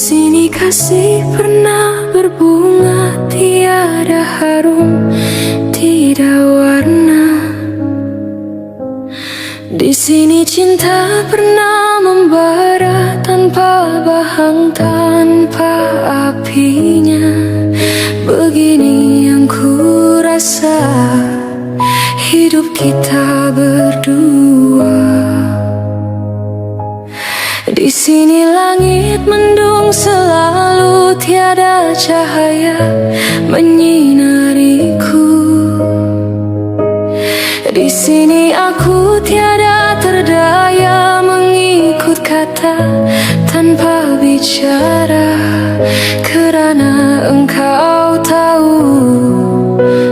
sini kasih pernah berbunga, tiada harum, tidak warna. Di sini cinta pernah membara tanpa bahang, tanpa apinya. Begini yang ku rasa hidup kita berdua. Di sini langit mendung selalu, tiada cahaya menyinariku. Di sini aku tiada terdaya mengikut kata tanpa bicara, kerana engkau tahu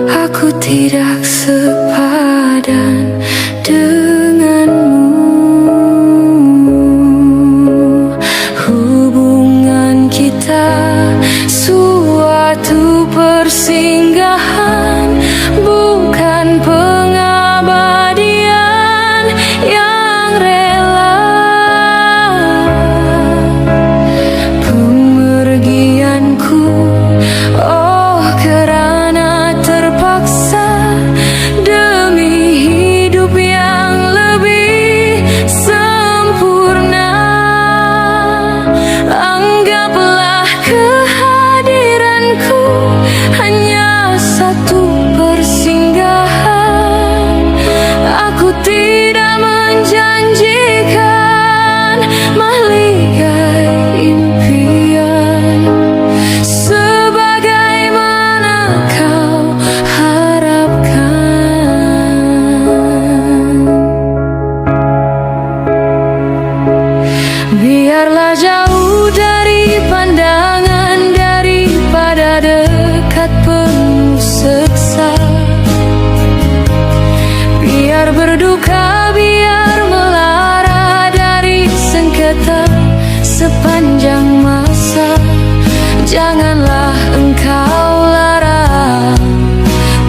aku tidak sepadan denganmu. Hubungan kita suatu persinggahan, bukan pengabadian yang rela. Pemergianku, oh kerana terpaksa demi hidup yang lebih sempurna. Anggaplah kehadiranku hanya satu persinggahan. Aku tidak menjanjikan mahligai impian sebagaimana kau harapkan. Biarlah jauh dari pandangan daripada dekat penuh seksa. Biar berduka, biar melara dari sengketa sepanjang masa. Janganlah engkau larang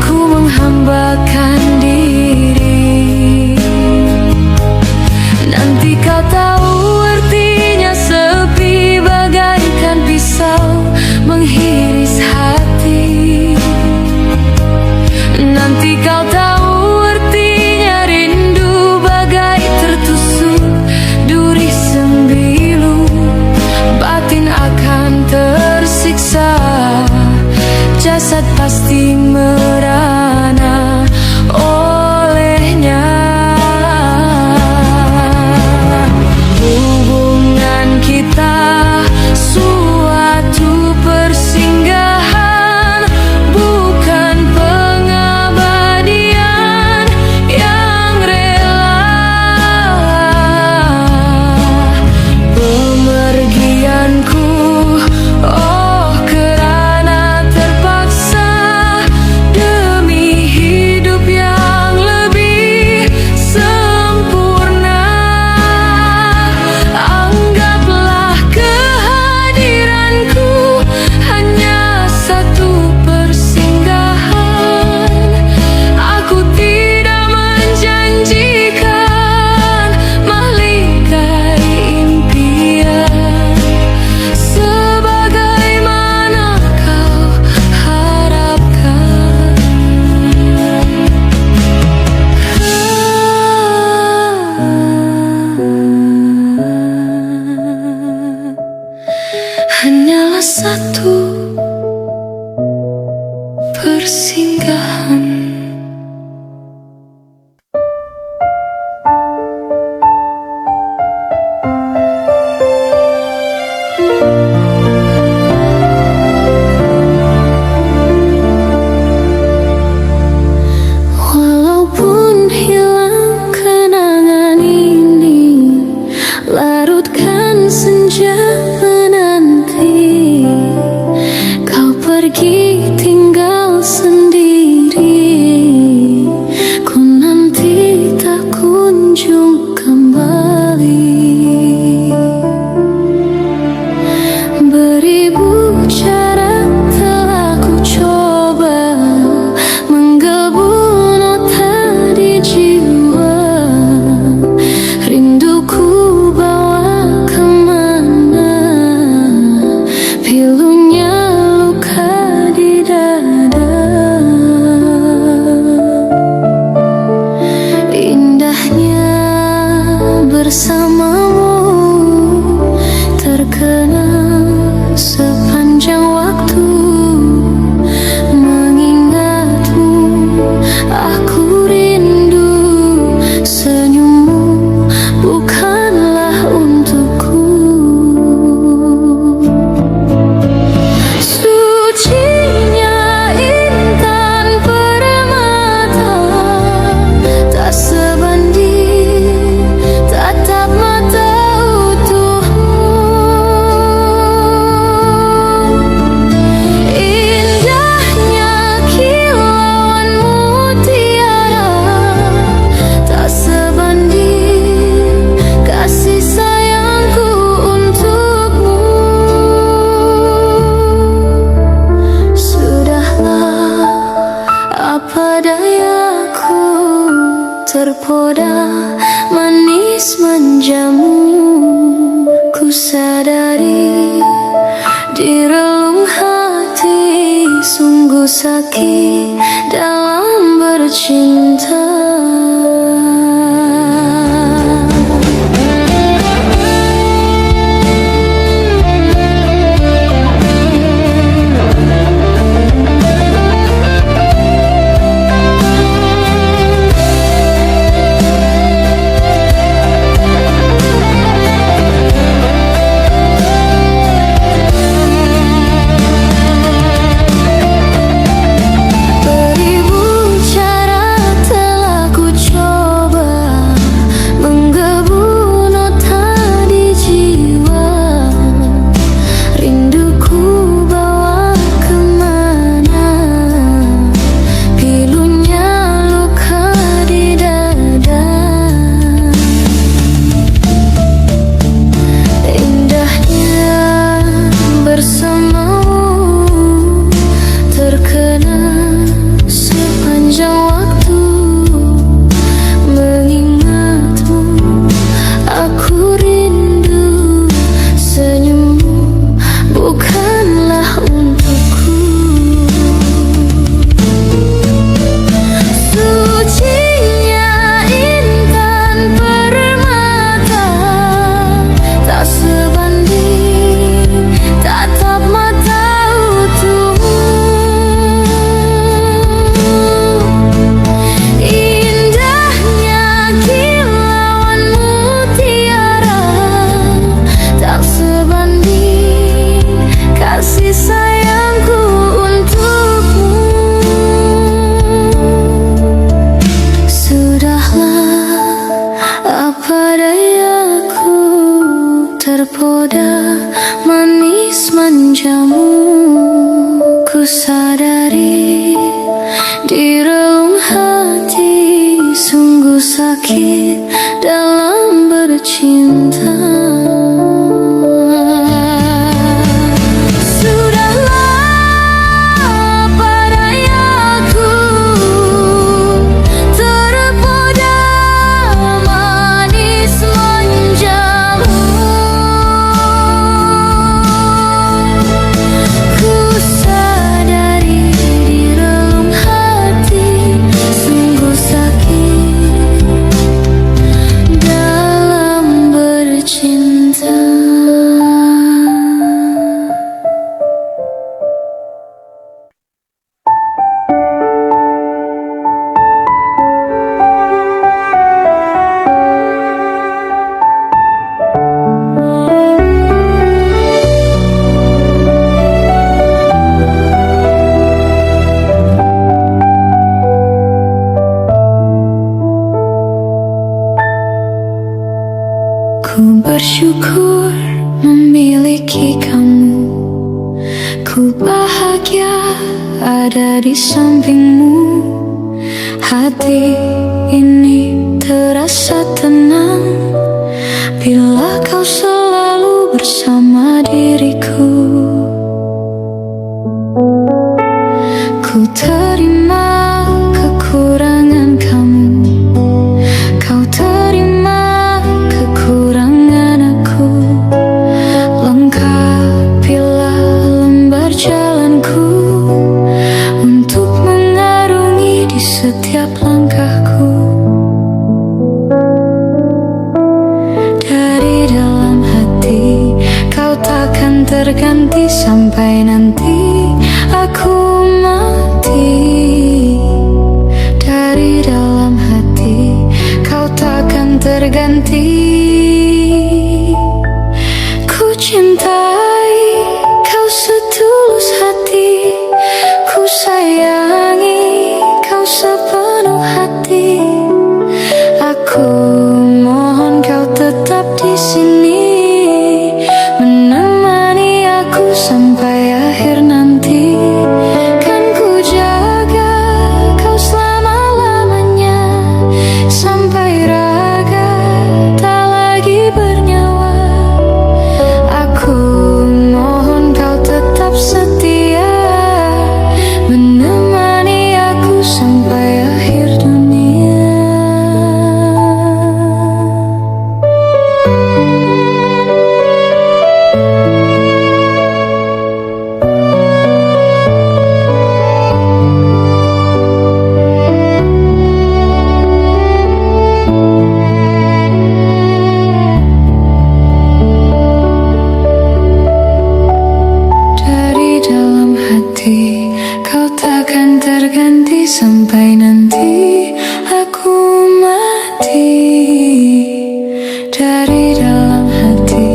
ku menghambakan diri. Nanti kau tahu artinya sepi bagaikan pisau menghiris hati. Nanti kau tahu artinya rindu bagai tertusuk duri sembilu. Batin akan tersiksa, jasad pasti merana olehnya. Hubungan kita suatu persinggahan, bukan pengabadian yang rela. Pemergianku, oh kerana terpaksa demi hidup yang lebih sempurna. Anggaplah kehadiranku hanya satu persinggahan. Aku tidak menjanjikan mahligai impian sebagaimana kau harapkan. Hanyalah satu persinggahan. Walaupun hilang kenangan ini, larutkan senja menanti. hati dalam bercinta. Terpoda manis manjamu, ku sadari di relung hati sungguh sakit dalam bercinta. Ku bersyukur memiliki kamu, ku bahagia ada di sampingmu. Hati ini terasa tenang bila kau selalu bersama diriku. Ku terima kekurangan kamu, kau terima kekurangan aku. Lengkapilah lembar jalanku untuk mengarungi di setiap langkahku. Dari dalam hati kau takkan terganti sampai nanti aku mati. Dari dalam hati kau takkan terganti. Ku cintai kau setulus hati, ku sayangi kau sepenuh hati. Aku mohon kau tetap di sini, menemani aku sampai akhir nanti. Kan ku jaga kau selama-lamanya sampai raga tak sampai nanti aku mati. Dari dalam hati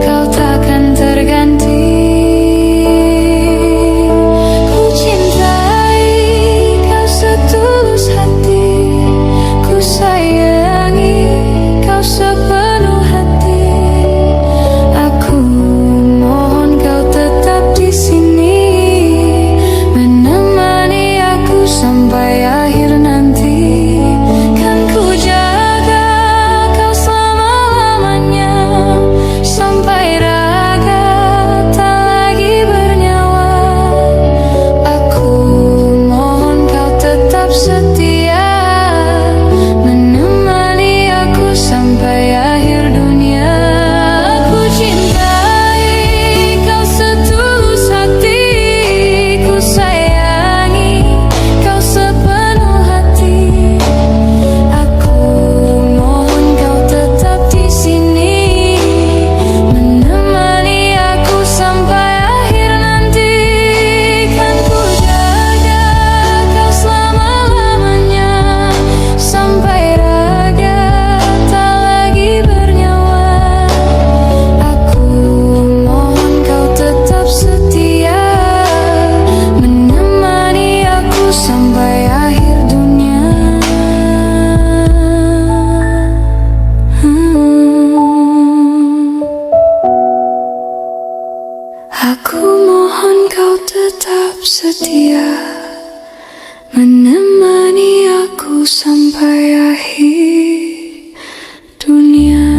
kau takkan terganti. Ku cintai kau setulus hati, ku sayangi kau sepenuh hati. Aku mohon kau tetap di sini, menemani aku sampai akhir nanti. Kan ku jaga kau selama-lamanya, sampai raga tak lagi bernyawa. Aku mohon kau tetap setia, menemani aku sampai akhir dunia. Aku cintai kau setulus hati, ku sayangi kau sepenuh hati. Aku mohon kau tetap di sini, menemani aku sampai akhir nanti. Kan ku jaga kau selama-lamanya, sampai raga tak lagi bernyawa. Aku mohon kau tetap setia, menemani aku sampai akhir dunia. Aku mohon kau tetap setia, menemani aku sampai akhir dunia.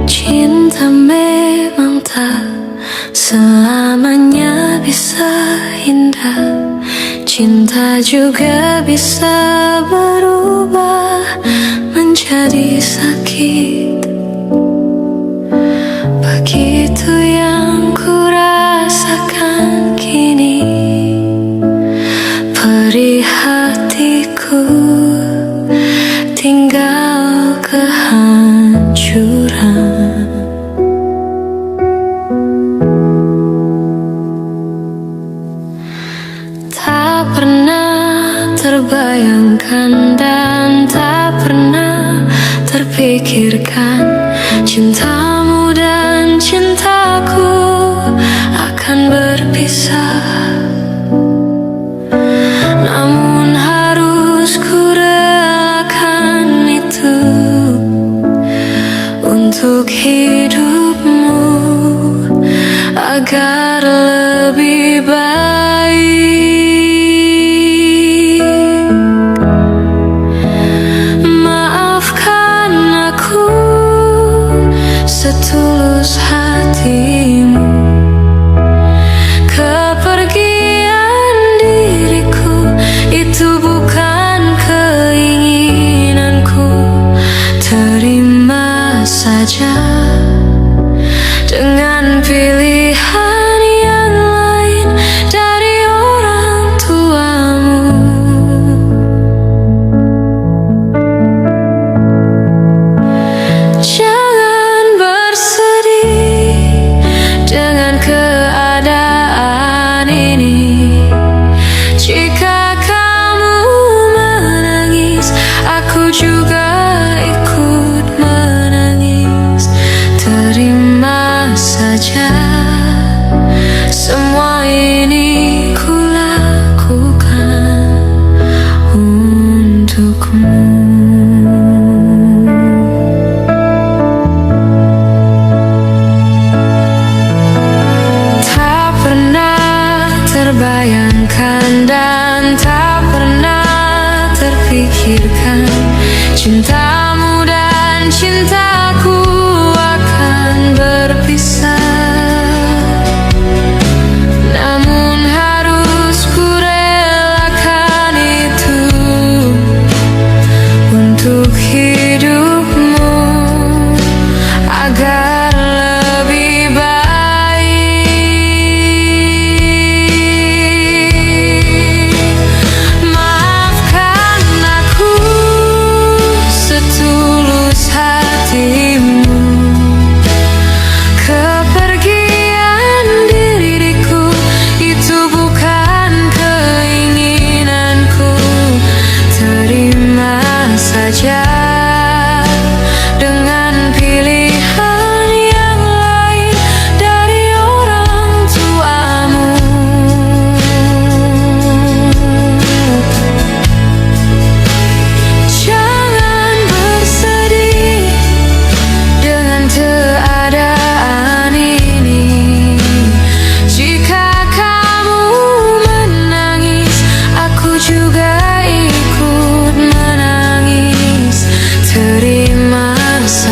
Cinta memang tak selamanya bisa indah. Cinta juga bisa berubah menjadi sakit. Begitu yang ku rasakan kini, perih hatiku tinggal kehancuran. Tak pernah terbayangkan dan tak pernah terpikirkan, cintamu dan cintaku akan berpisah. Namun harus ku relakan itu untuk hidupmu agar lebih baik. Maafkan aku setulus hatimu, kepergian diriku itu bukan keinginanku. Terima saja dengan pilihan yang lain dari orang tuamu. Jangan bersedih dengan keadaan ini. Jika kamu menangis, aku juga ikut menangis.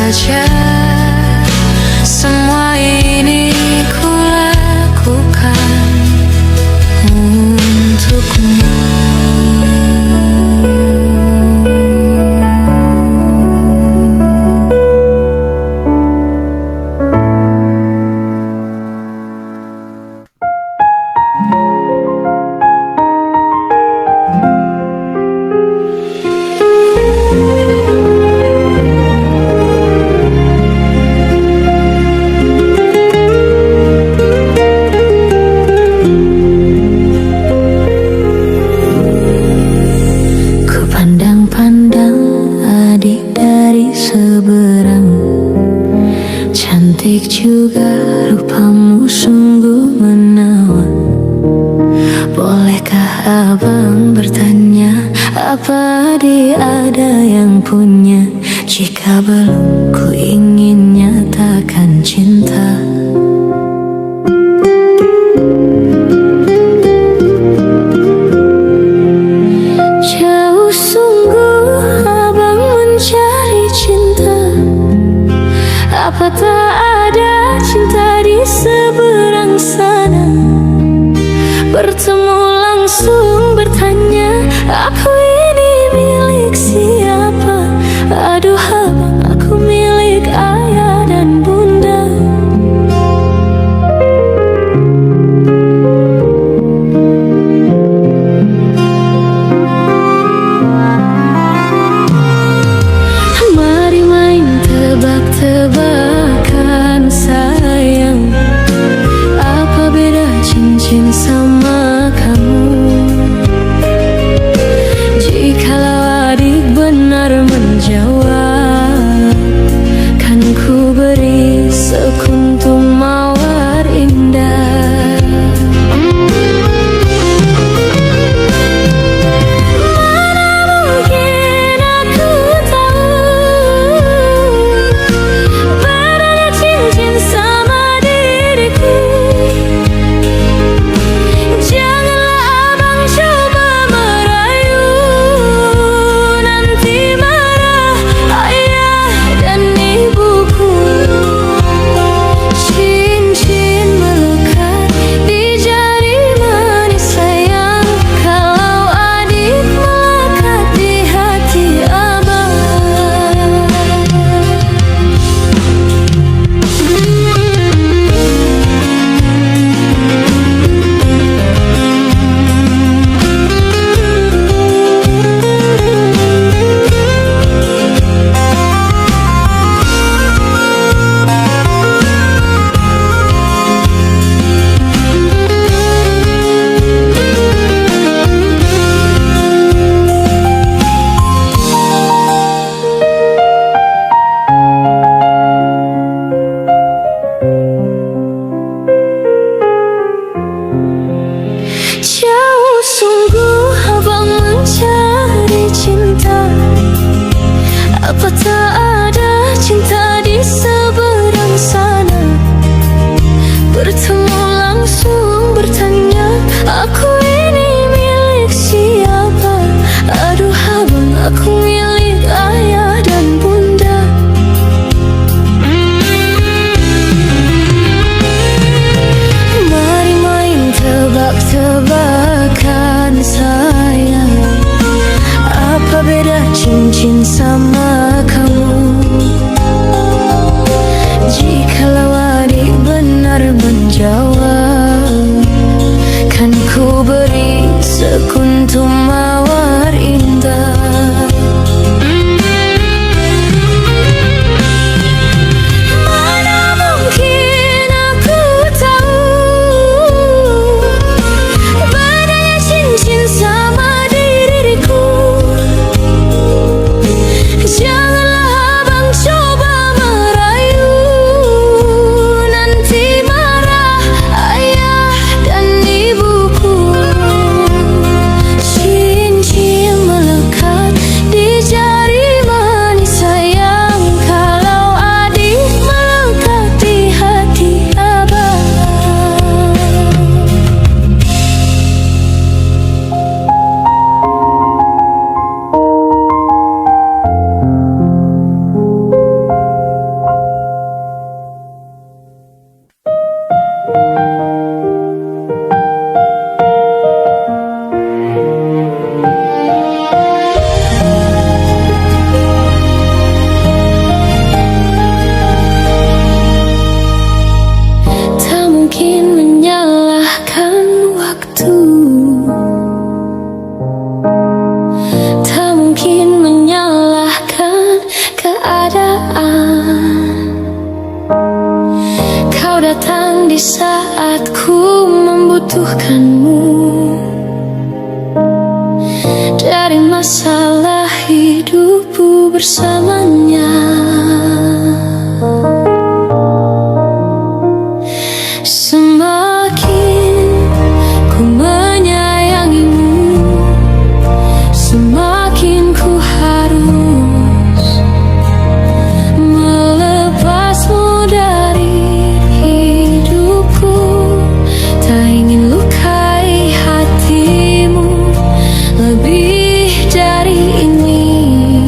saja. Semua ini ku lakukan untukmu. Pandang-pandang adik dari seberang, cantik juga rupamu sungguh menawan. Bolehkah abang bertanya, apa adik ada yang punya? Jika belum, ku ingin nyatakan cinta. Apa tak ada cinta di seberang sana? Bertemu langsung bertanya, aku ini milik siapa? Aduh abang, aku milik ayah dan bunda. Mari main tebak-tebakan sayang, apa beda cincin sama kamu? Jikalau adik benar menjawab, kan ku beri sekuntum mawar indah. Mana mungkin aku tahu bedanya cincin sama diriku. Janganlah abang coba merayu, nanti marah ayah dan ibuku. Cincin melekat di jari manis sayang, kalau adik melekat di hati abang. Jauh sungguh abang mencari cinta, apa tak ada cinta di seberang sana? Bertemu langsung bertanya, aku ini milik siapa? Aduh abang, aku milik ayah dan bunda. Mari main tebak-tebakan sayang, apa beda cincin sama kamu? Jikalau adik benar menjawab, kan ku membutuhkanmu. Dari masalah hidupku bersamanya, semakin ku menyayangimu, semakin ku harus melepasmu dari hidupku. Tak ingin lukai hatimu lebih dari ini.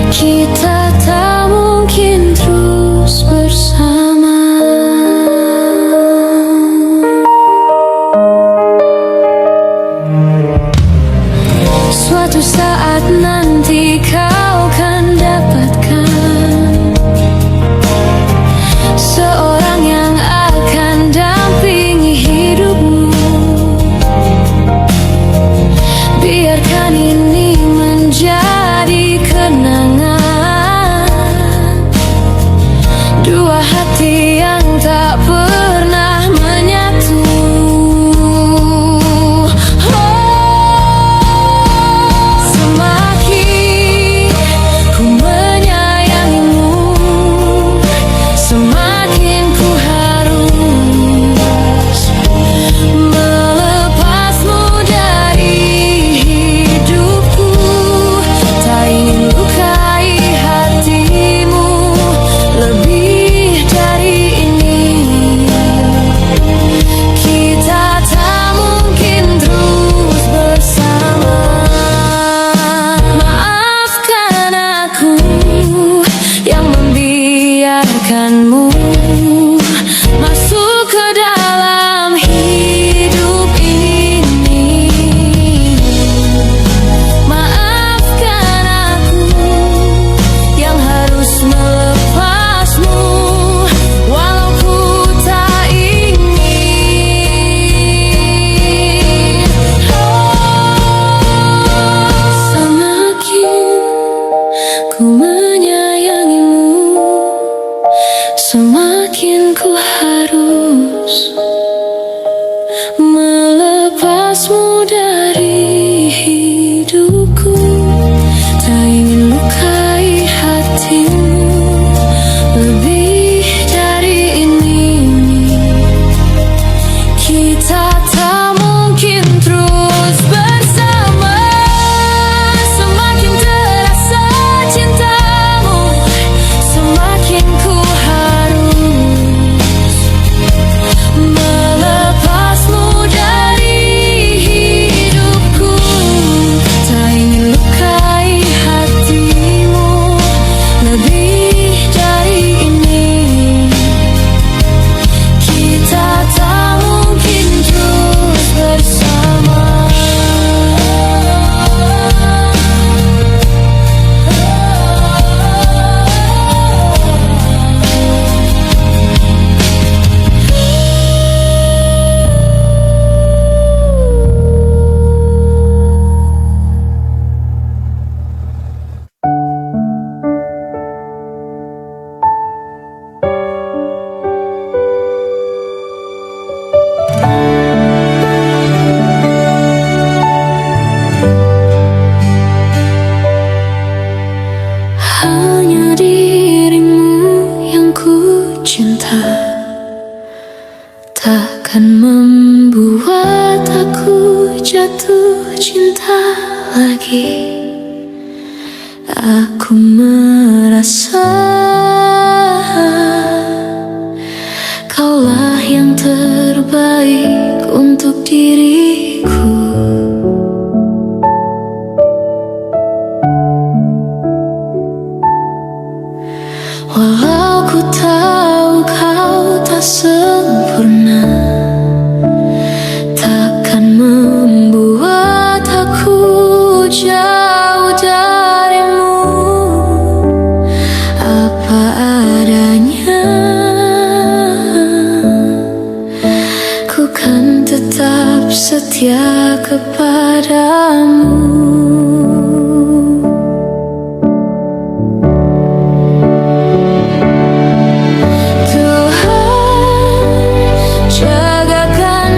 Kita tak mungkin terus bersama. Suatu saat nanti kau akan dapatkan seorang yang akan dampingi hidupmu. Biarkan ini menjadi kenangan, dua hati yang tak pernah menyatu. Semakin ku menyayangimu, semakin ku harus melepasmu dari hidupku. Tak ingin lukai hatimu lebih dari ini. Kita tak mungkin terus bersama. Maafkan aku yang membiarkanmu masuk ke dalam hidup ini. Maafkan aku yang harus melepasmu walau ku tak ingin. Semakin ku menyayangimu, semakin ku harus melepasmu dari hidupku. Tak ingin lukai hatimu lebih dari ini. Kita tak mungkin terus bersama. Semakin terasa cintamu, semakin ku harus melepasmu dari hidupku. Tak ingin lukai hatimu lebih dari ini. Kita tak mungkin terus bersama. Hanya dirimu yang ku cinta, takkan membuat aku jatuh cinta lagi. Aku merasa kaulah yang terbaik untuk diriku. Walau ku tahu kau tak sempurna, takkan membuat aku jauh darimu. Apa adanya, ku kan tetap setia kepadamu. Tuhan, jagakan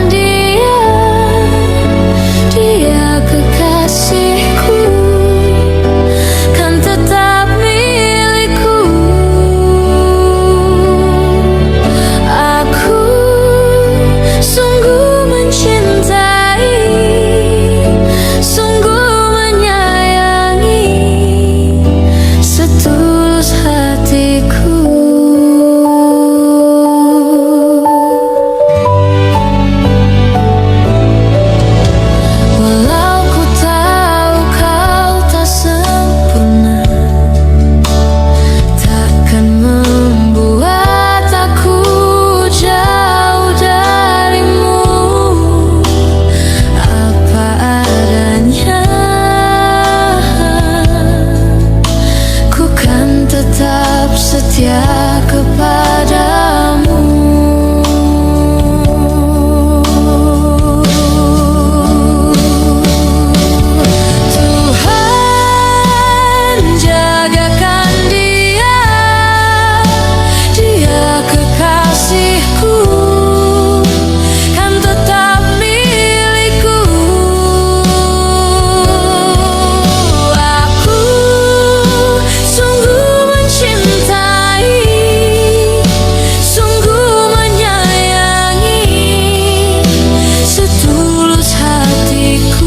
setia kepadamu. Tuhan jagakan dia, dia kekasihku, kan tetap milikku. Aku sungguh mencintai, sungguh menyayangi, setulus hatiku.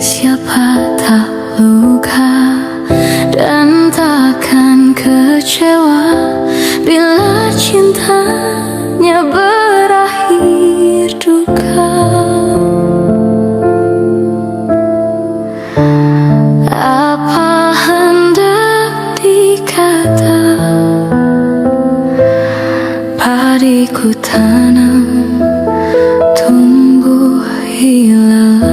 Siapa tak luka dan takkan kecewa bila cintanya berakhir duka. Apa hendak dikata, padiku tanam tumbuh hilang.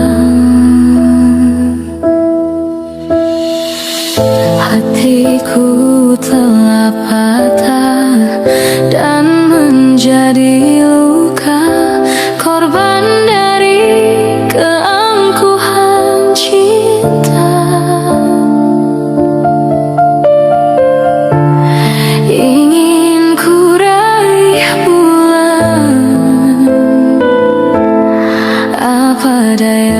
Hatiku telah patah dan menjadi luka, korban dari keangkuhan cinta. Ingin ku raih bulan, apa daya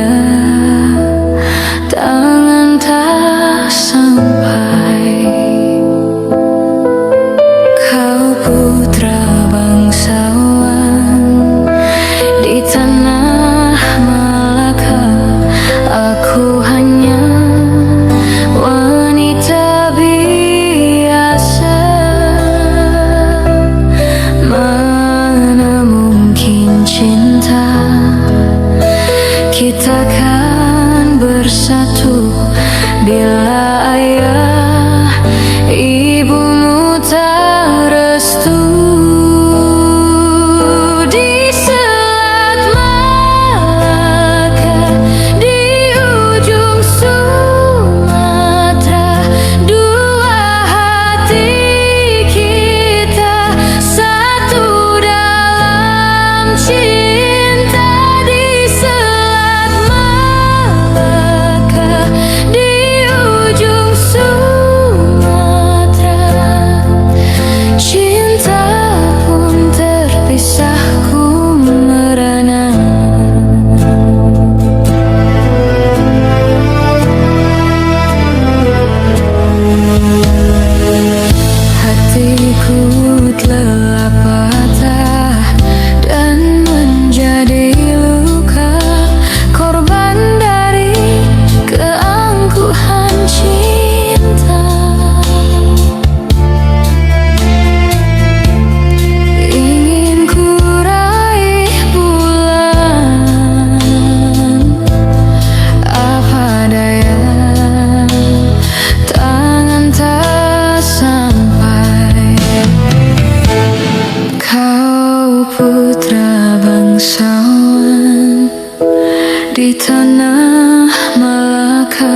Di tanah Malaka,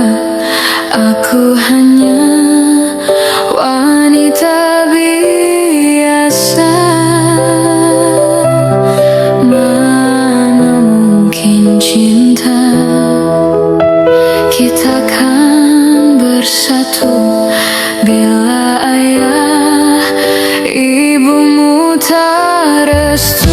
aku hanya wanita biasa. Mana mungkin cinta kita kan bersatu bila ayah ibumu tak restu.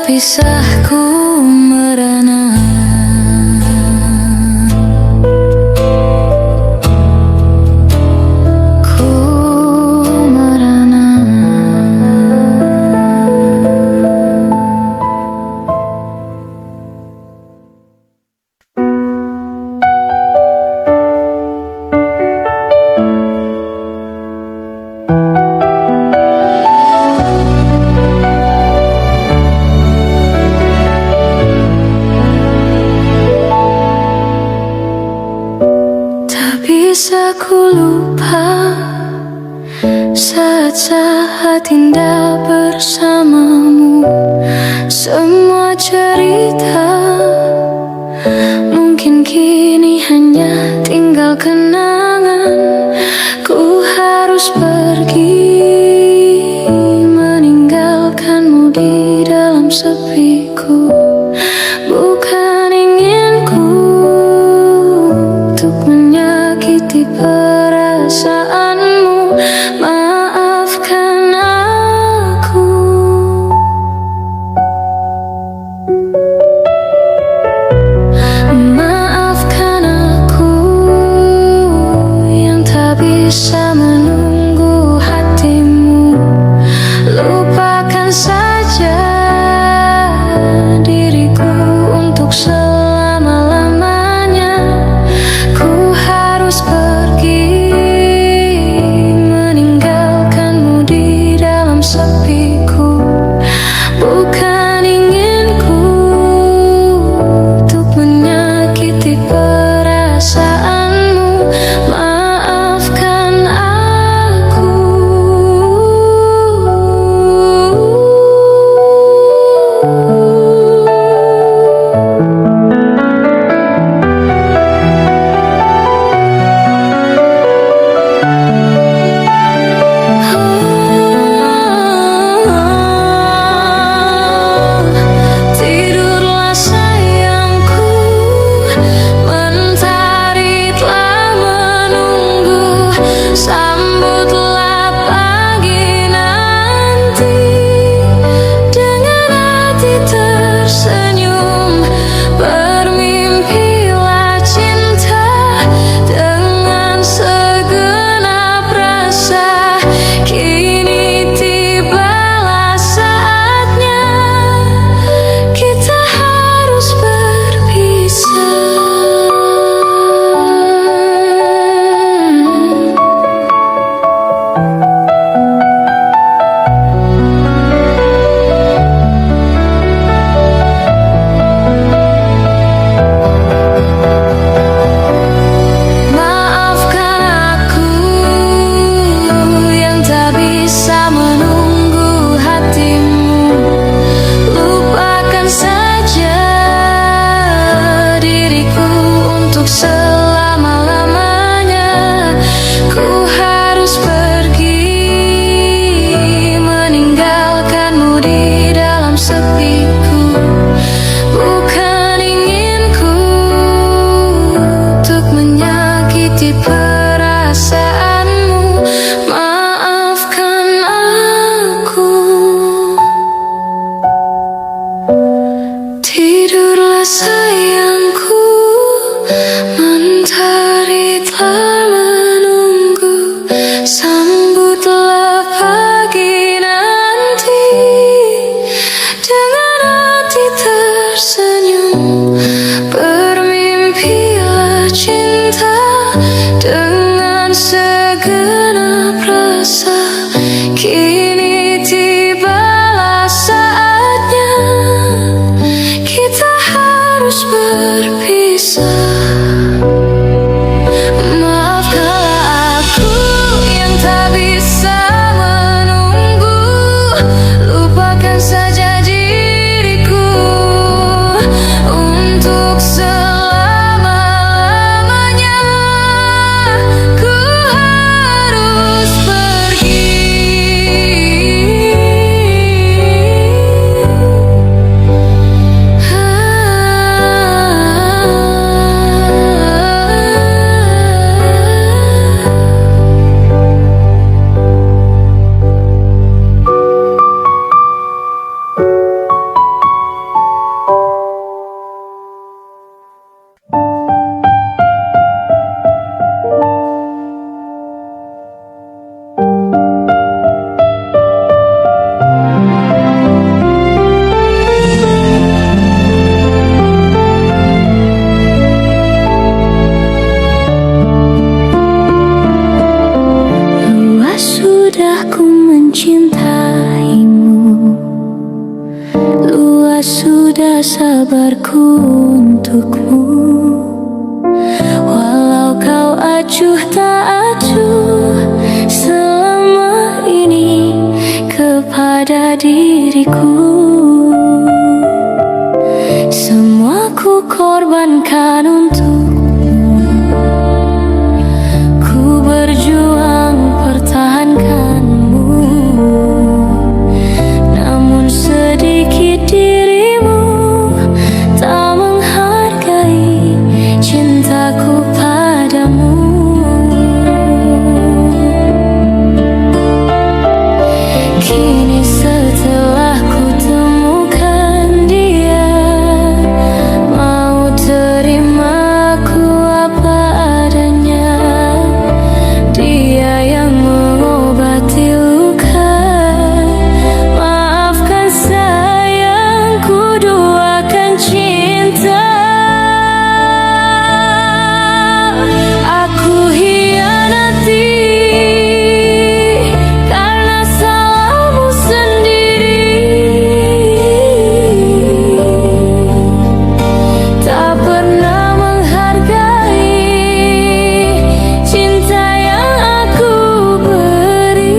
Kisahku merana. Ku merana. Bisa ku lupa saat-saat indah bersamamu. Semua cerita mungkin kini hanya tinggal kenangan. Ku harus pergi meninggalkanmu di dalam sepiku. Bukan inginku untuk menyakiti perasaanmu. Maafkan aku. Maafkan aku yang tak bisa menunggu hati sabarku untukmu. Walau kau acuh tak acuh selama ini kepada diriku, semua ku korbankan untukmu. Ku berjuang pertahankanmu, namun sedikit dirimu tak menghargai cintaku padamu. Kini setelah ku temukan dia, mau terima ku apa adanya. Dia yang mengobati luka, maafkan sayang, ku duakan cinta. Aku hianati karena salahmu sendiri, tak pernah menghargai cinta yang aku beri.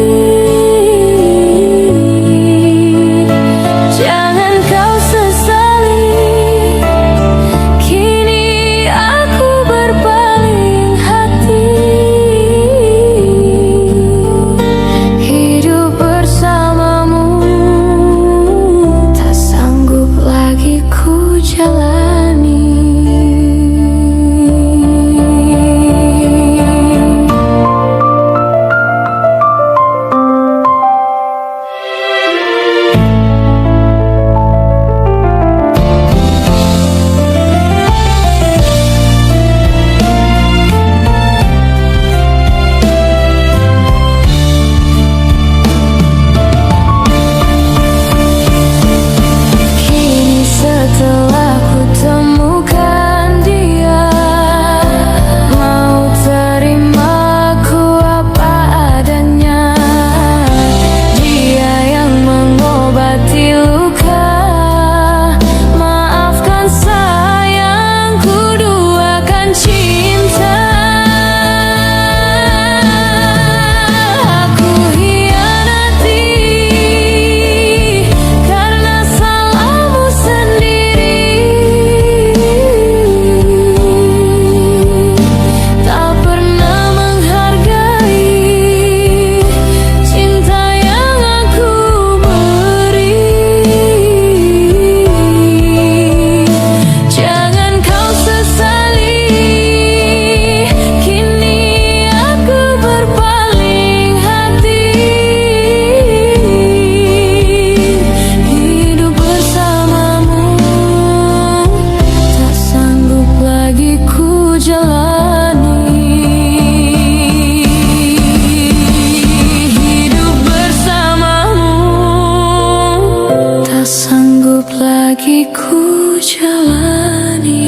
Jangan kau sesali, kini aku berpaling hati. Hidup bersamamu tak sanggup lagi ku jalani. Kini setelah ku temukan dia, mau terima ku apa adanya. Dia yang mengobati luka, maafkan sayang, ku duakan cinta. Aku hianati karena salahmu sendiri, tak pernah menghargai cinta yang aku beri. Jangan kau sesali, kini aku berpaling hati. Hidup bersamamu tak sanggup lagi ku jalani. Hidup bersamamu tak sanggup lagi ku jalani.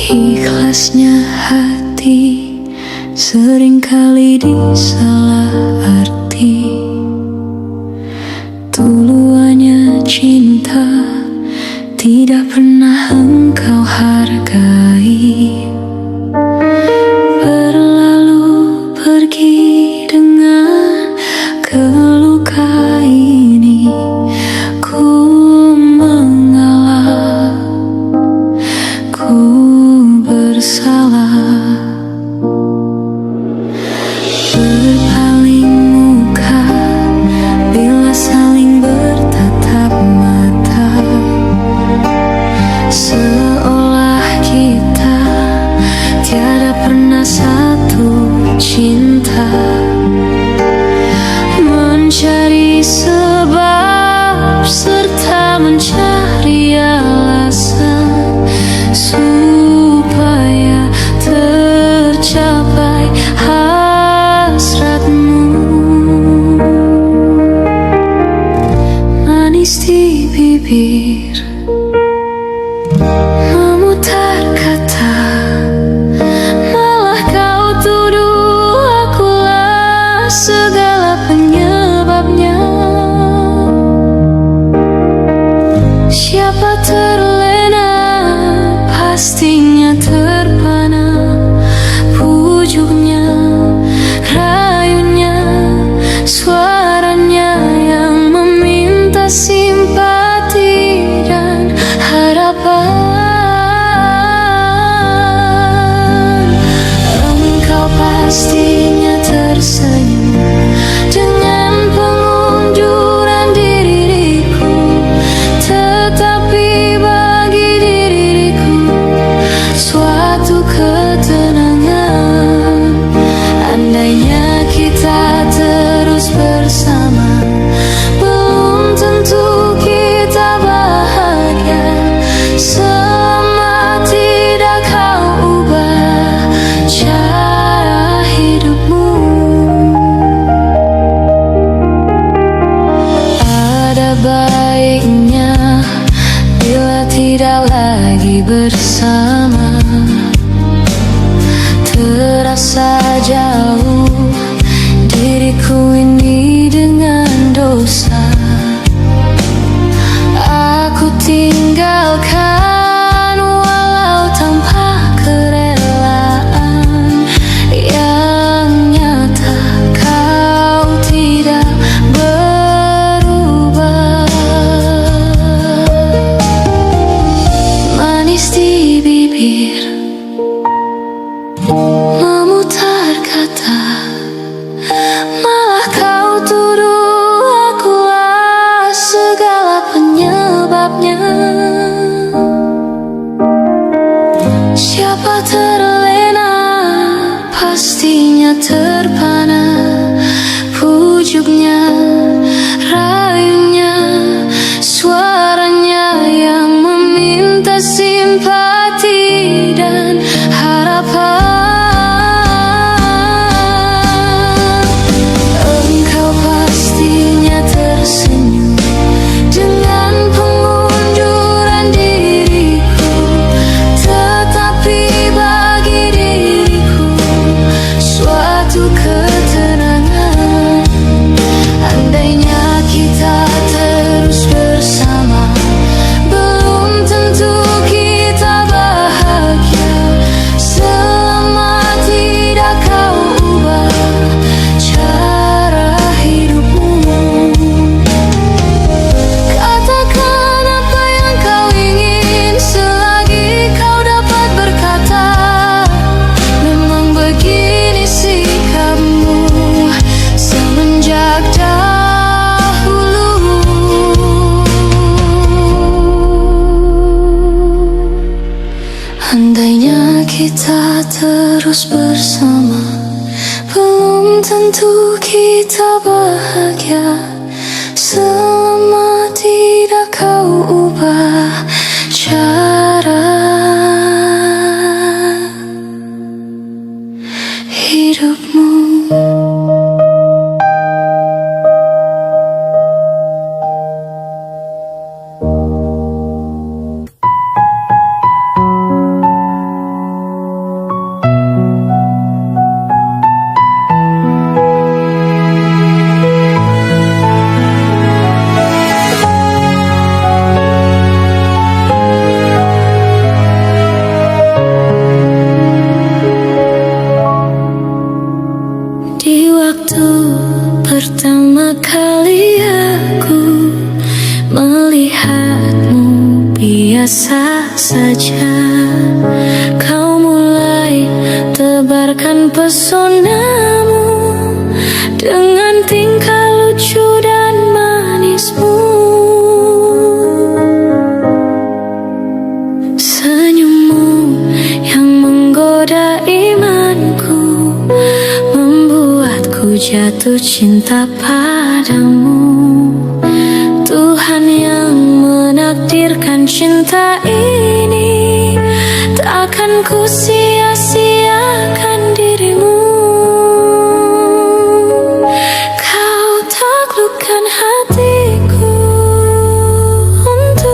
Ikhlasnya hati seringkali disalah arti. Tuluannya cinta tidak pernah engkau hargai. Berlalu pergi dengan keluka ini, ku mengalah, ku bersalah. Berpaling muka bila saling bertatap mata, seolah kita bibir memutar kata, malah kau tuduh akulah segala penyebabnya. Siapa terlena pastinya terpana, pujuknya, rayunya, suaranya yang meminta simpati dan harapan. Engkau pastinya tersenyum dengan pengunduran diriku, tetapi bagi diriku suatu ketenangan. Andainya kita terus bersama, belum tentu kita bahagia. Selama tidak kau ubah cara hidupmu. Ada baiknya bila tidak lagi bersama, terasa jauh diriku ini dengan dosa. Aku tinggalkan walau tanpa kerelaan, yang nyata kau tidak berubah. Manis di bibir memutar kata, malah kau tuduh akulah segala penyebabnya. Siapa terlena pastinya terpana, pujuknya, rayunya, suaranya yang meminta simpati dan harapan. Engkau pastinya tersenyum dengan pengunduran diriku, tetapi bagi diriku suatu ketenangan. Andainya kita terus bersama, belum tentu kita bahagia. Selama tidak kau ubah cara hidupmu. Katakan apa yang kau ingin selagi kau dapat berkata. Memang begini sikapmu semenjak dahulu. Andainya kita terus bersama, belum tentu kita bahagia. Selama tidak kau ubah cara hidupmu. Di waktu pertama kali aku melihatmu biasa saja, kau mulai tebarkan pesonamu dengan tingkah lucu dan manismu. Senyummu yang menggoda imanku membuatku jatuh cinta padamu. Tuhan yang menakdirkan cinta ini, takkan ku sia-siakan dirimu. Kau taklukkan hatiku untuk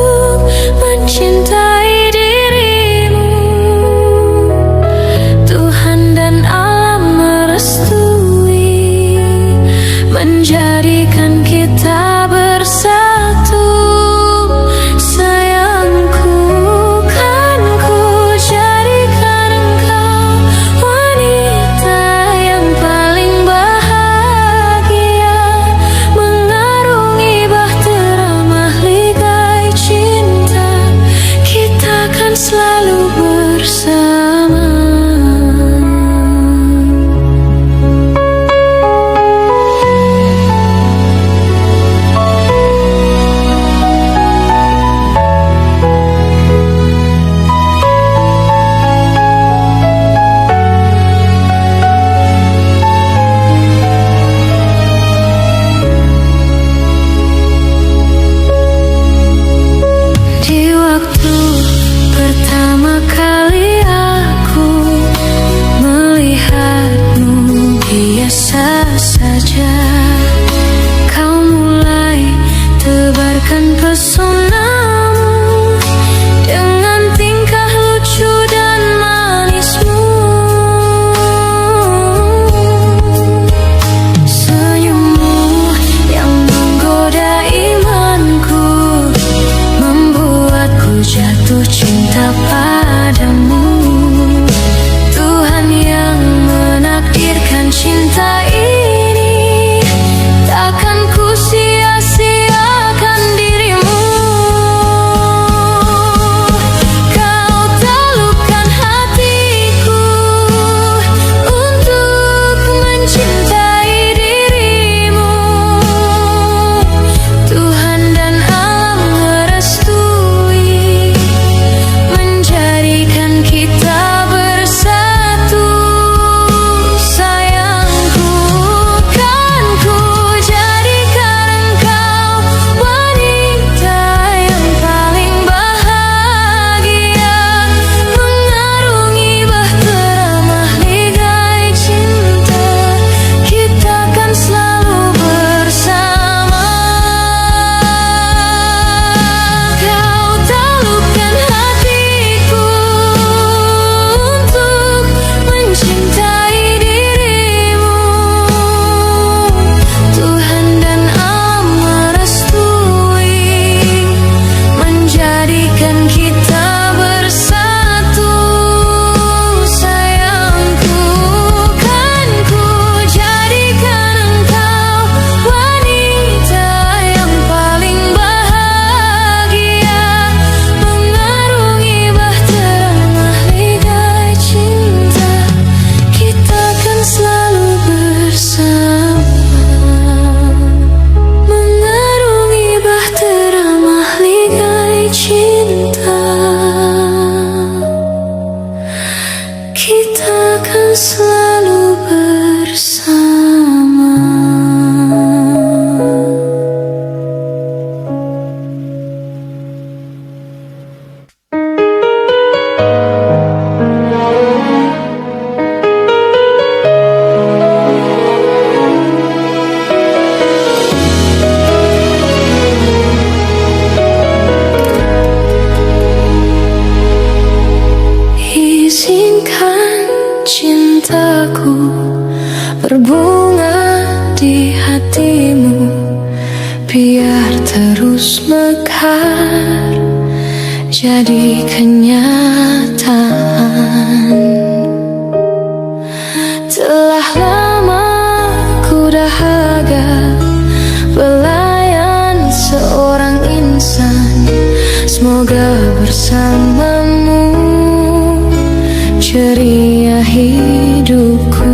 mengagumkan pesonamu dengan tingkah lucu dan manismu. Senyummu yang menggoda imanku, membuatku jatuh cinta padamu. Tuhan yang menakdirkan cinta ini, takkan ku sia-siakan dirimu. Kau taklukkan hatiku untuk mencintai dirimu. Tuhan dan alam merestui, menjadikan kita bersatu. Sayangku, kan ku jadikan engkau wanita yang paling bahagia, mengarungi bahtera mahligai cinta. Kita kan selalu bersama. Kau taklukkan hatiku untuk mencintai dirimu. Tuhan dan alam merestui, menjadikan kita bersatu. Sayangku, kan ku jadikan engkau wanita yang paling bahagia, mengarungi bahtera mahligai cinta. Kita kan selalu bersama, mengarungi bahtera mahligai cinta. Kita kan selalu bersama. Izinkan cintaku berbunga di hatimu, biar terus mekar jadi kenyataan. Telah lama ku dahaga pelayan seorang insan, semoga bersamamu ceria hidupku.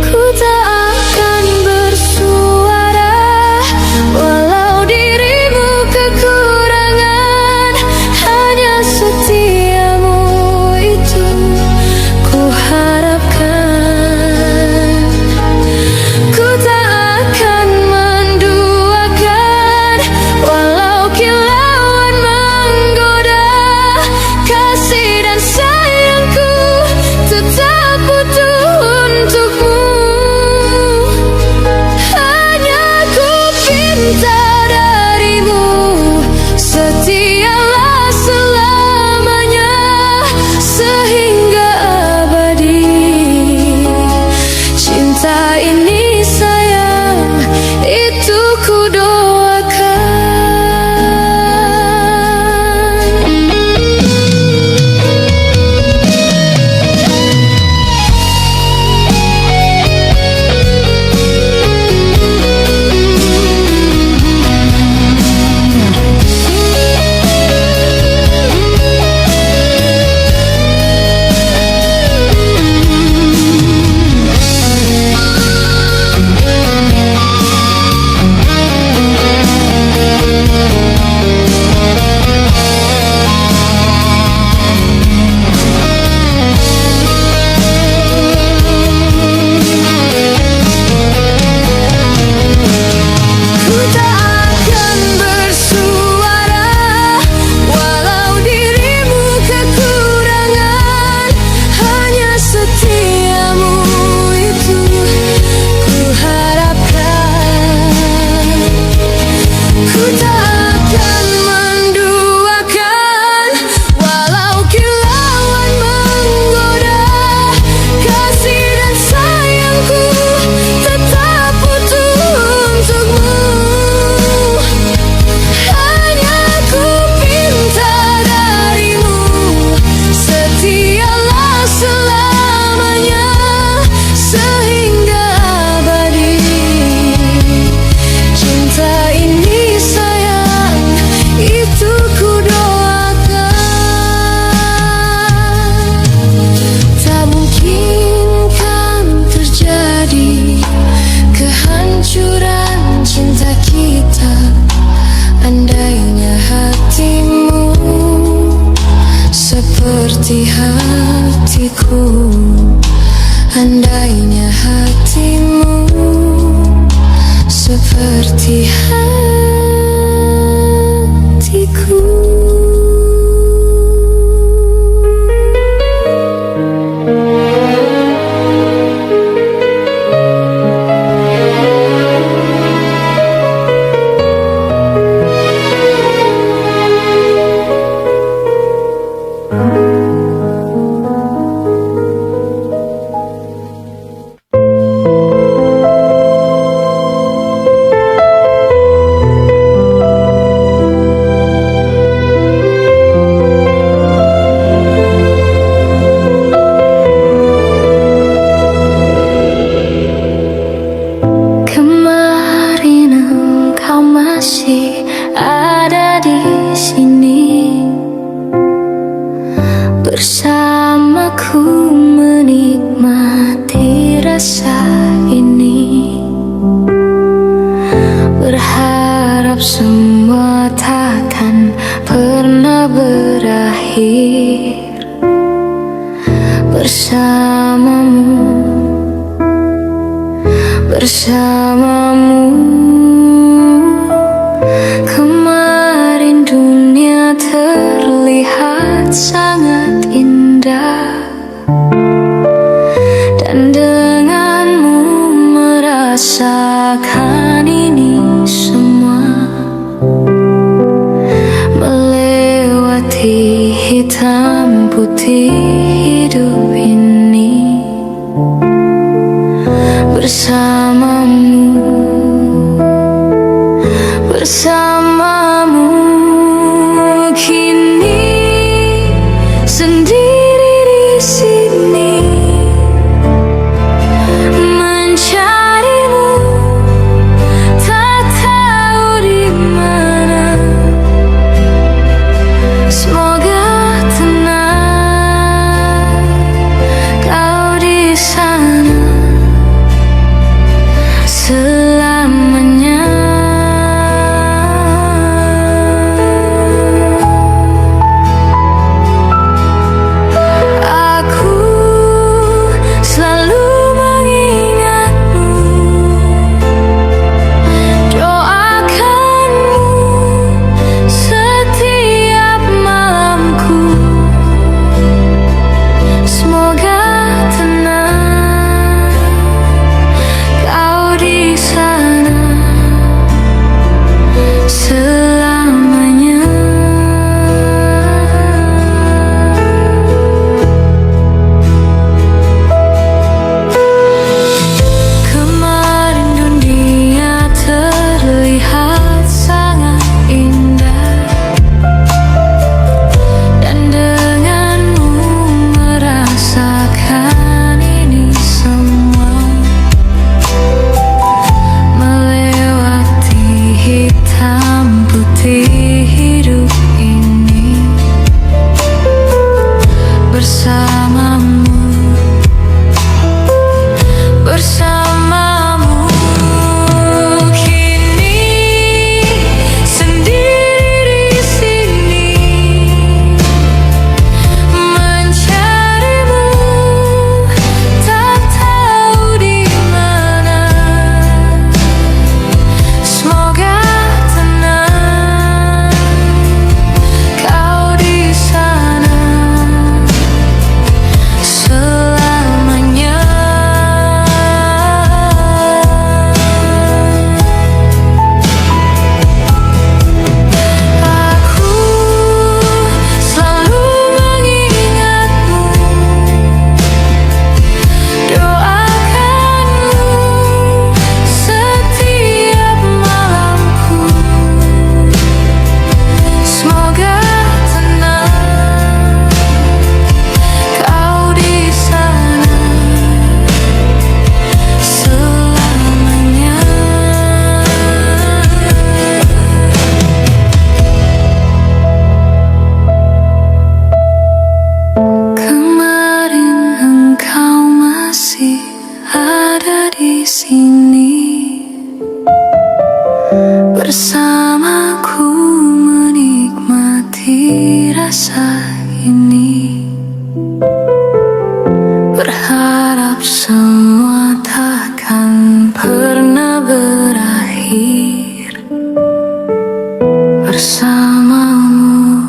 Ku tak akan bersuara walau dirimu kekurangan, hanya setiamu itu ku harapkan. Ku tak akan menduakan walau kilauan Andainya hatimu seperti hatiku. Masih ada di sini bersamaku menikmati rasa ini. Berharap semua takkan pernah berakhir bersamamu. Kemarin dunia terlihat sangat indah, dan denganmu merasakan ini semua. Melewati hitam putih hidup ini bersamamu, bersamamu. Kini sendiri di sini mencarimu, tak tahu di mana. Semoga tenang kau di sana selamanya. bersamaku menikmati rasa ini. Berharap semua takkan pernah berakhir bersamamu,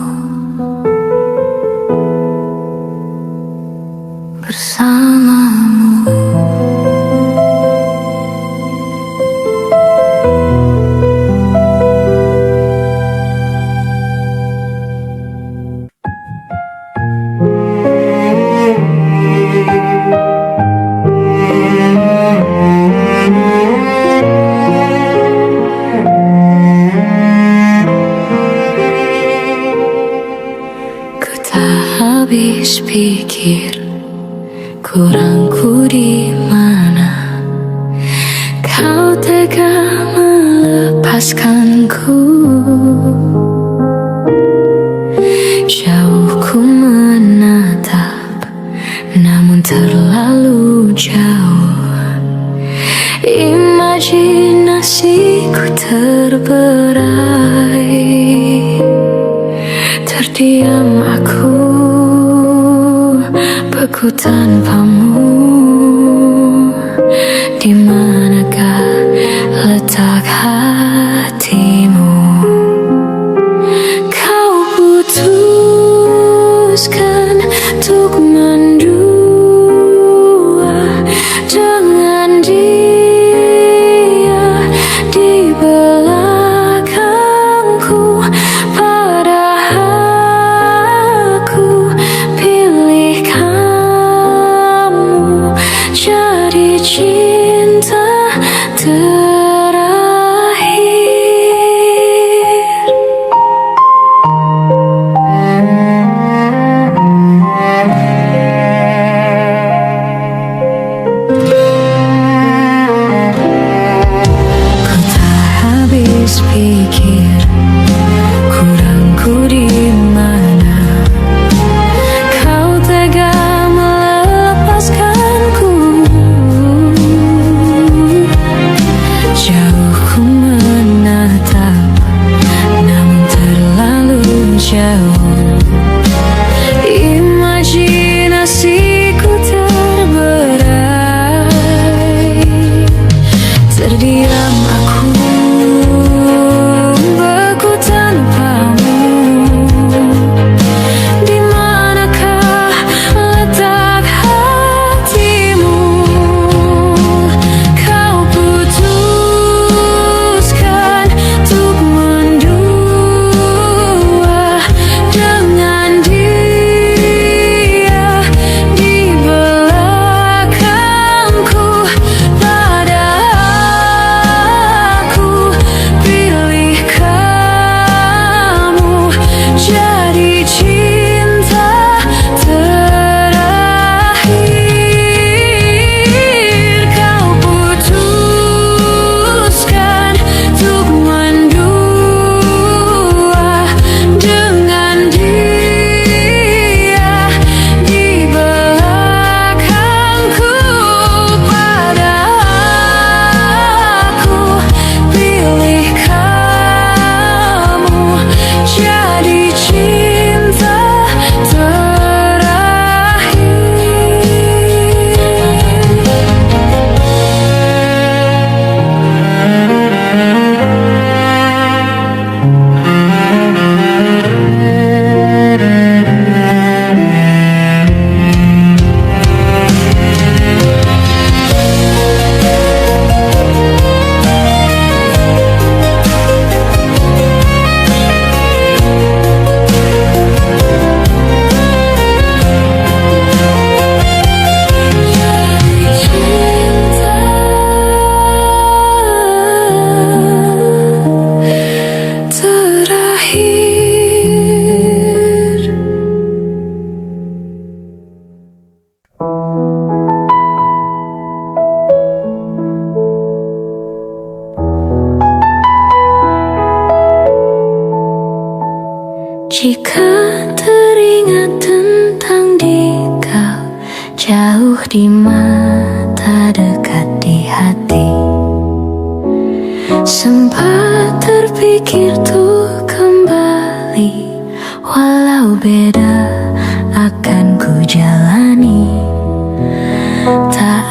bersamamu. Habis pikir kurangku di mana, kau tega melepaskanku. Jauh ku menatap, namun terlalu jauh. Imajinasiku terberai, terdiam aku beku tanpamu. Di manakah letak hatimu? Kau putuskan untuk mendua dengan dia di belakangku, padahal aku pilih kamu jadi cinta terakhir. Ku tak habis pikir kurangku di mana, kau tega melepaskanku. Jauh ku menatap, namun terlalu jauh. Imajinasiku terberai, terdiam aku beku tanpamu. Di manakah letak hatimu? Kau putuskan untuk mendua dengan dia di belakangku, padahal aku pilih kamu jadi cinta terakhir. Kau putuskan untuk mendua dengan dia di belakangku, padahal aku pilih kamu jadi cinta terakhir. Jika teringat tentang dikau, jauh di mata, dekat di hati, sempat terpikir tuh kembali, walau beda akan ku jalani. Tak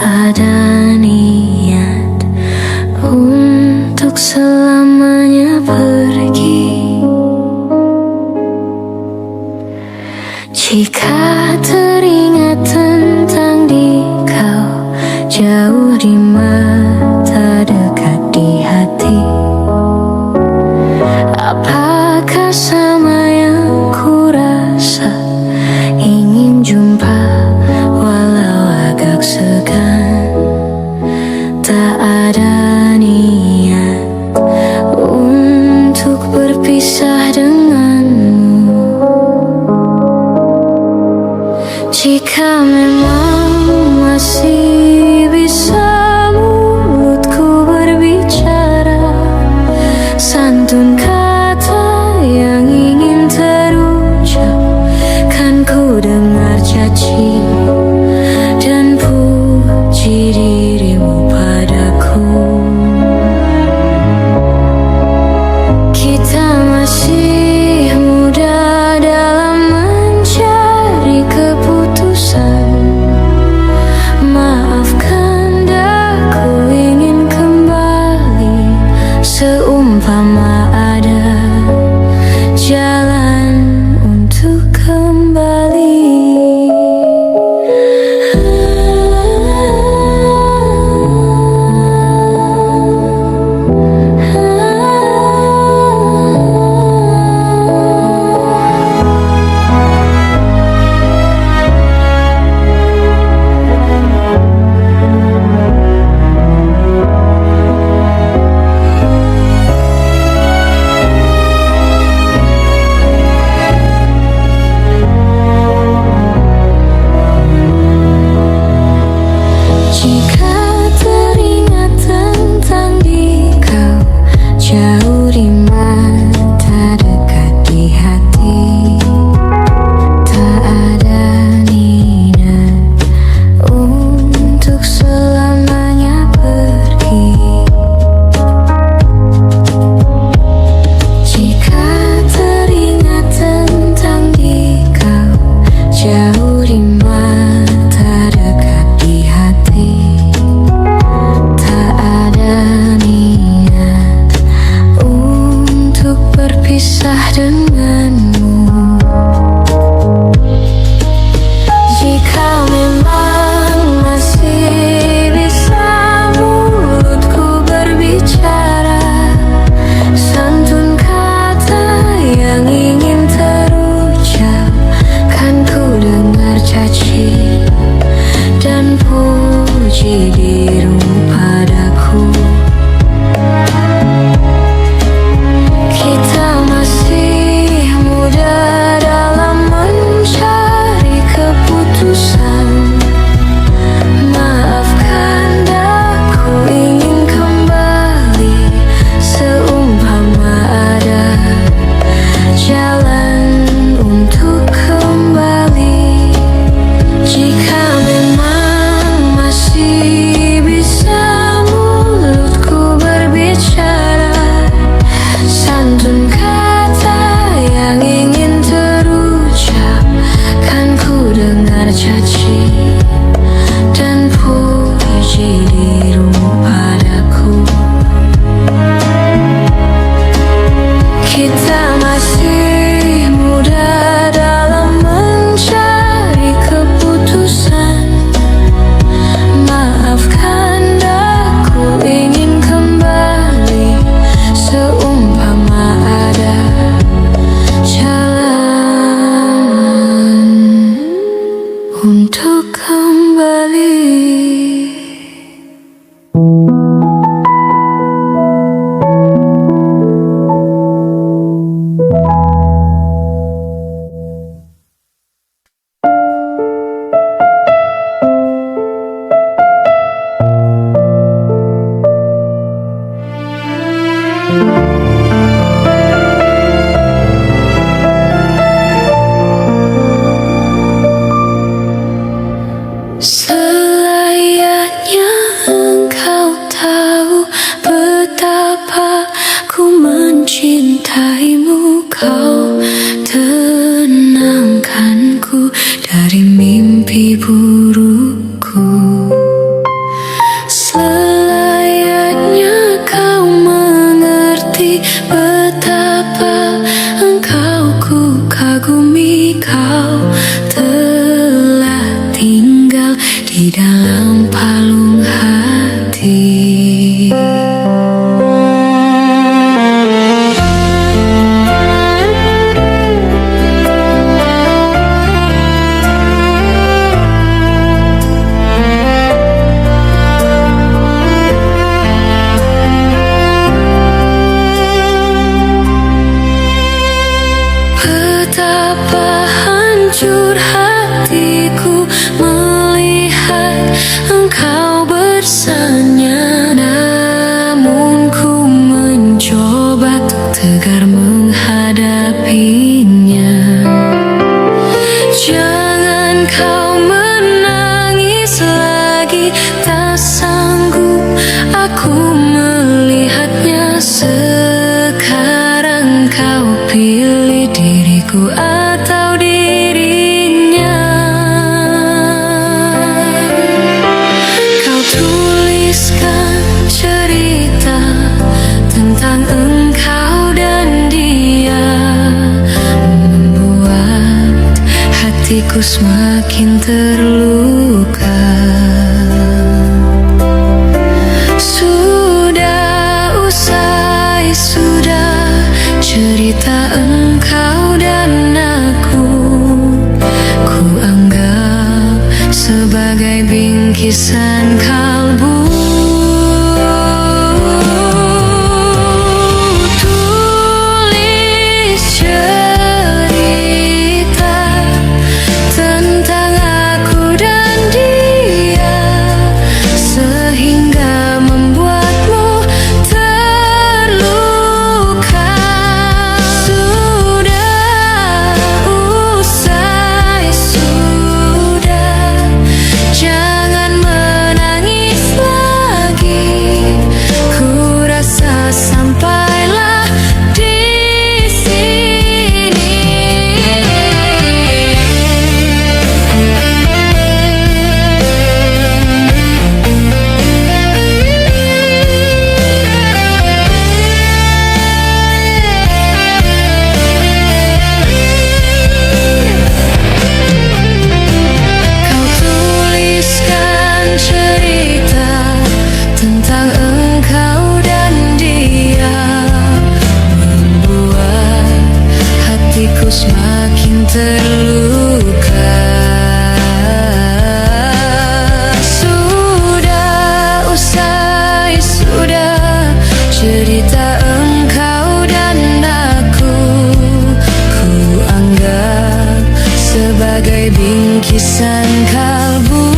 engkau telah tinggal di dalam palung hati. Betapa hancur hatiku melihat engkau bersanya, namun ku mencoba tegar menghadapinya. Jangan kau menangis lagi, tak sanggup aku melihatnya. Sekarang kau pilih diriku atau dirinya. Kau tuliskan cerita tentang engkau dan dia, membuat hatiku semakin terluka. Sudah usai, sudah cerita engkau dan aku, ku anggap sebagai bingkisan kalbu. Tulis cerita tentang aku dan dia, sehingga membuatmu terluka. Sudah usai, sudah, jangan menangis lagi. Ku rasa sampailah di sini. Kau tuliskan cerita tentang engkau dan dia, membuat hatiku semakin terluka. Sudah usai, sudah cerita engkau dan aku, ku anggap sebagai bingkisan kalbu.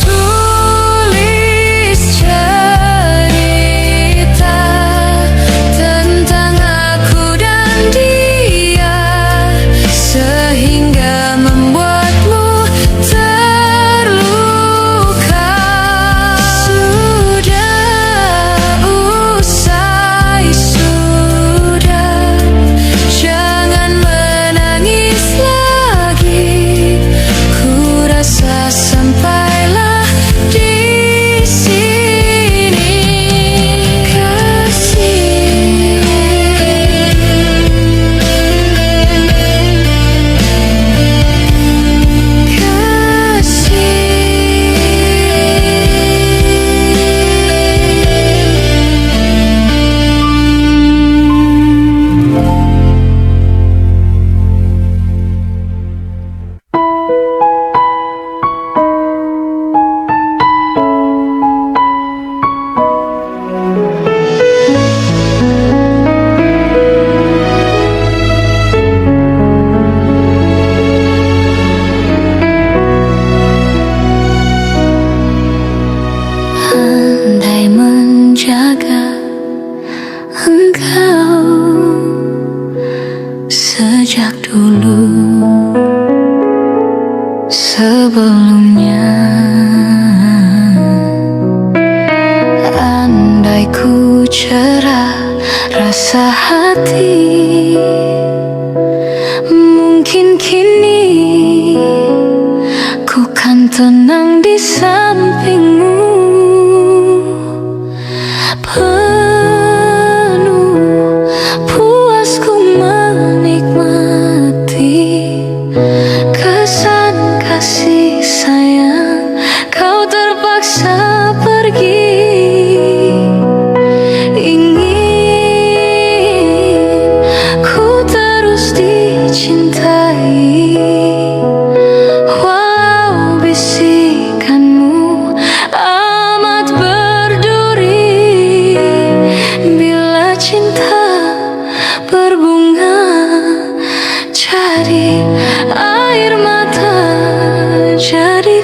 Tulis cerita tentang aku dan dia, sehingga membuatmu terluka. Sudah usai, sudah, jangan menangis lagi. Ku rasa sampailah di sini, kasih. Andai menjaga engkau sejak dulu, sebelumnya. Andai ku cerah rasa hati, mungkin kini ku kan tenang di sampingmu. Penuh puas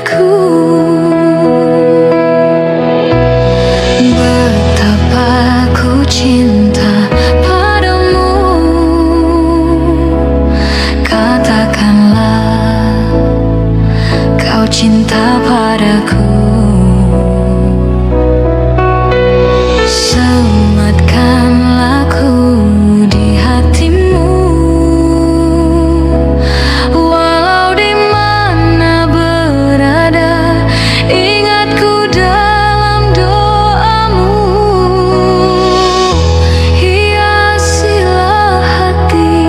padaku. Betapa ku cinta padamu, katakanlah kau cinta padaku. Sematkanlah ku di hatimu, walau di mana berada, ingatku dalam doamu. Hiasilah hati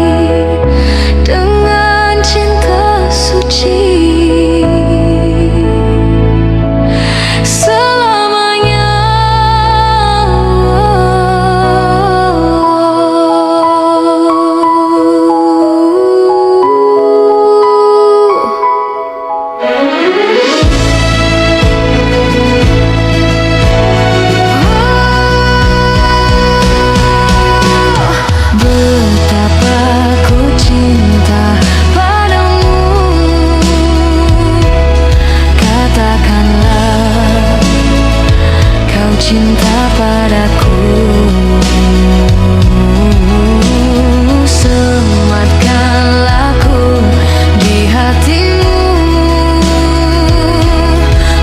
dengan cinta suci. Cinta padaku, sematkanlah ku di hatimu,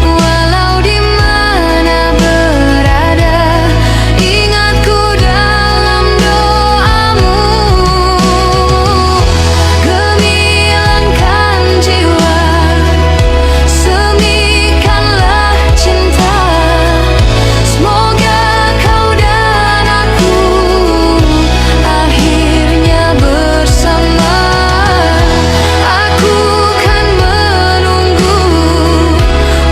walau di mana berada, ingatku dalam doamu. Gemilangkan jiwa, semikanlah cinta. Semoga kau dan aku akhirnya bersama. Aku kan menunggu,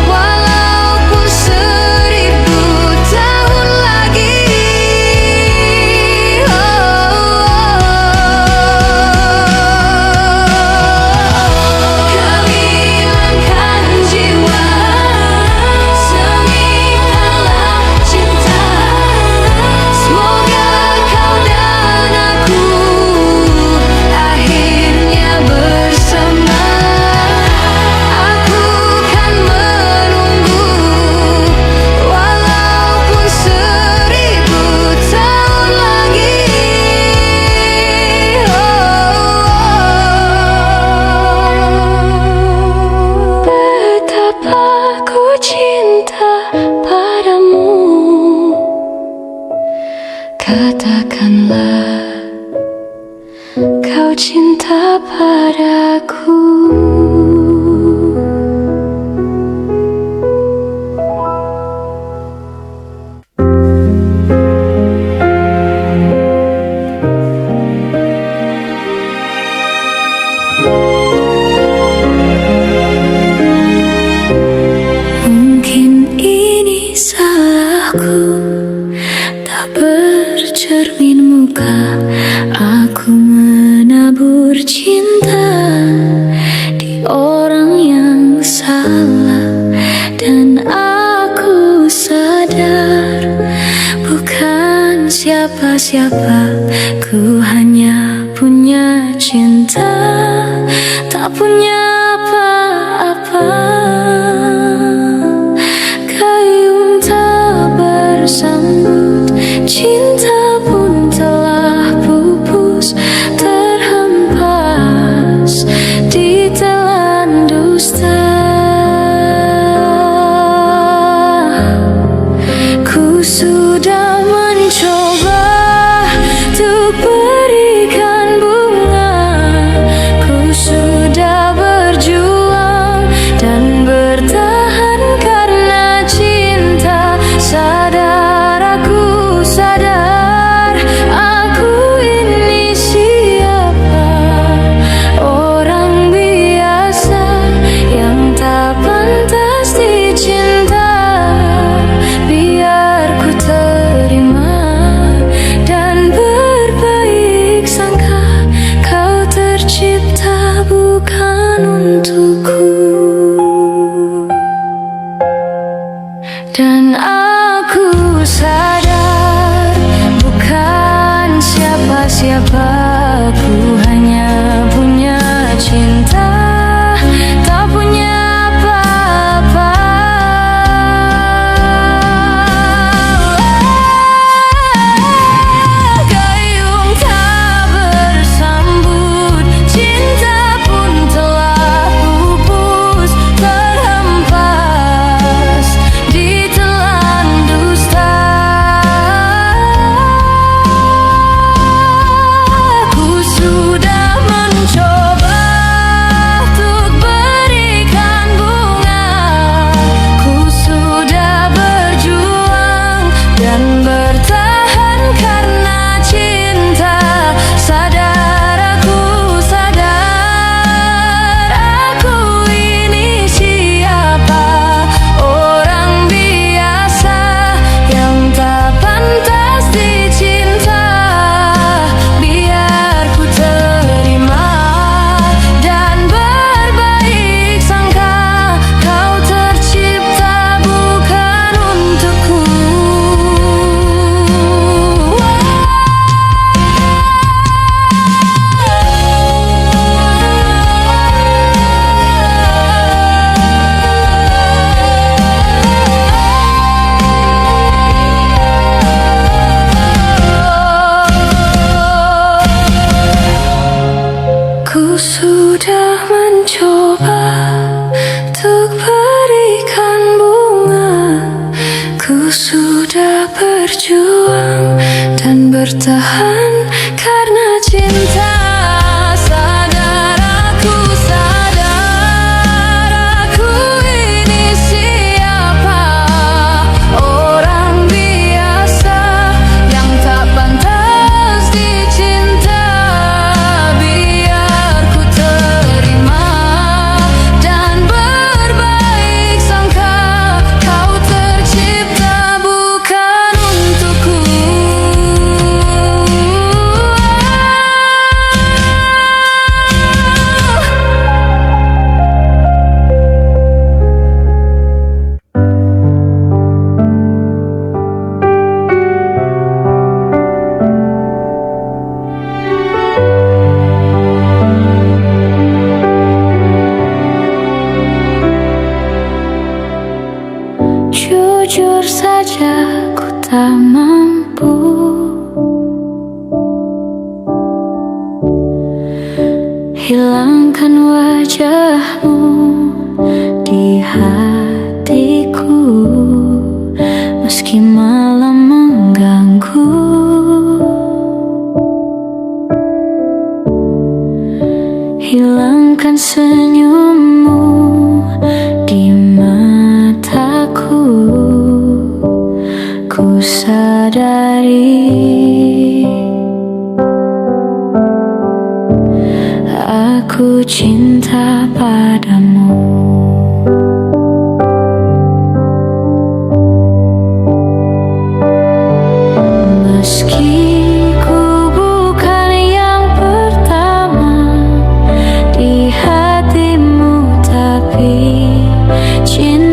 walaupun 1000 tahun lagi. Gemilangkan jiwa, semikanlah cinta. Semoga kau dan aku akhirnya bersama. Aku kan menunggu, walaupun 1000 tahun lagi. Betapa ku cinta padamu, katakanlah kau cinta padaku. Mungkin ini salahku, tak bercermin muka. Aku menabur cinta di orang yang salah, dan aku sadar bukan siapa-siapa. Ku hanya punya cinta, tak punya apa-apa. Gayung tak bersambut, cinta pun telah pupus, terhempas di telan dusta. Ku sudah mencoba untuk berikan bunga, ku sudah berjuang dan bertahan karena cinta. Sadar aku ini siapa, orang biasa yang tak pantas dicinta. Biar ku terima dan berbaik sangka, kau tercipta bukan untukku. Jujur saja ku tak mampu hilangkan wajahmu di hatiku, meski malam mengganggu. Hilangkan senyummu di mataku. Ku sadari aku cinta padamu. Meski ku bukan yang pertama di hatimu, tapi cinta